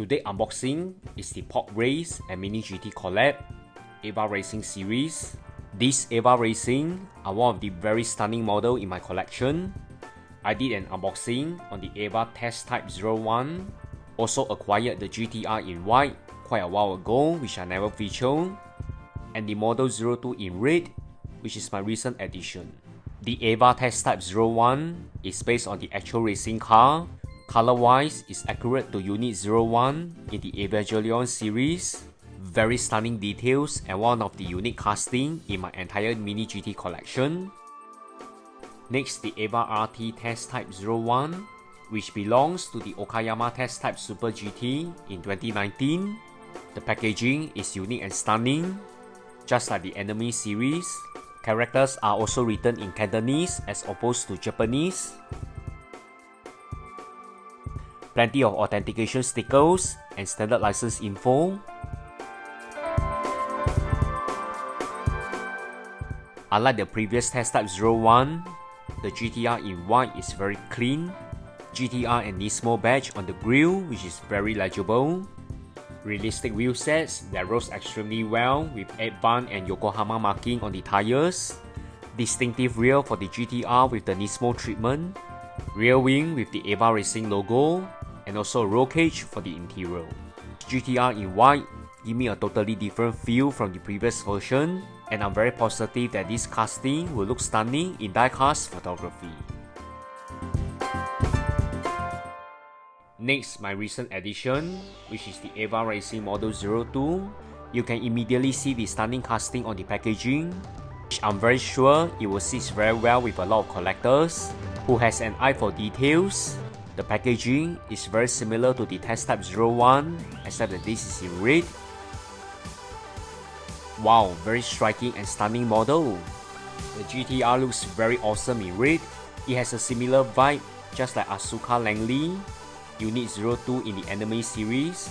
Today unboxing is the Pod Race and Mini GT Collab EVA Racing series. These EVA Racing are one of the very stunning models in my collection. I did an unboxing on the EVA Test Type 01. Also acquired the GTR in white quite a while ago, which I never featured, and the Model 02 in red, which is my recent addition. The EVA Test Type 01 is based on the actual racing car. Color-wise, is accurate to Unit 01 in the Evangelion series. Very stunning details and one of the unique casting in my entire Mini GT collection. Next, the EVA RT Test Type 01, which belongs to the Okayama Test Type Super GT in 2019. The packaging is unique and stunning, just like the Enemy series. Characters are also written in Cantonese as opposed to Japanese. Plenty of authentication stickers and standard license info. Unlike the previous Test Type 01, the GTR in white is very clean. GTR and Nismo badge on the grille, which is very legible. Realistic wheel sets that rolls extremely well with 8-band and Yokohama marking on the tires. Distinctive rear for the GTR with the Nismo treatment. Rear wing with the EVA Racing logo, and also a roll cage for the interior. GTR in white give me a totally different feel from the previous version, and I'm very positive that this casting will look stunning in die-cast photography. Next, my recent addition, which is the EVA Racing Model 02. You can immediately see the stunning casting on the packaging, which I'm very sure it will sit very well with a lot of collectors who has an eye for details. The packaging is very similar to the Test Type 01, except that this is in red. Wow, very striking and stunning model. The GTR looks very awesome in red. It has a similar vibe, just like Asuka Langley, Unit 02 in the Enemy series.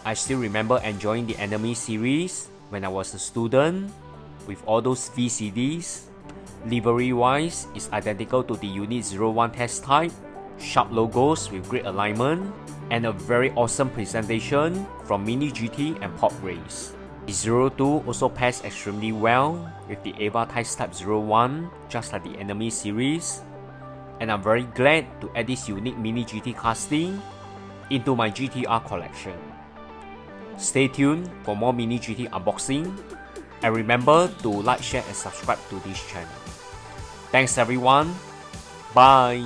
I still remember enjoying the Enemy series when I was a student, with all those VCDs. Livery-wise, is identical to the Unit 01 test type. Sharp logos with great alignment, and a very awesome presentation from Mini GT and Pod Race. The 02 also pairs extremely well with the EVA Test Type 01, just like the Enemy series. And I'm very glad to add this unique Mini GT casting into my GTR collection. Stay tuned for more Mini GT unboxing, and remember to like, share and subscribe to this channel. Thanks everyone, bye!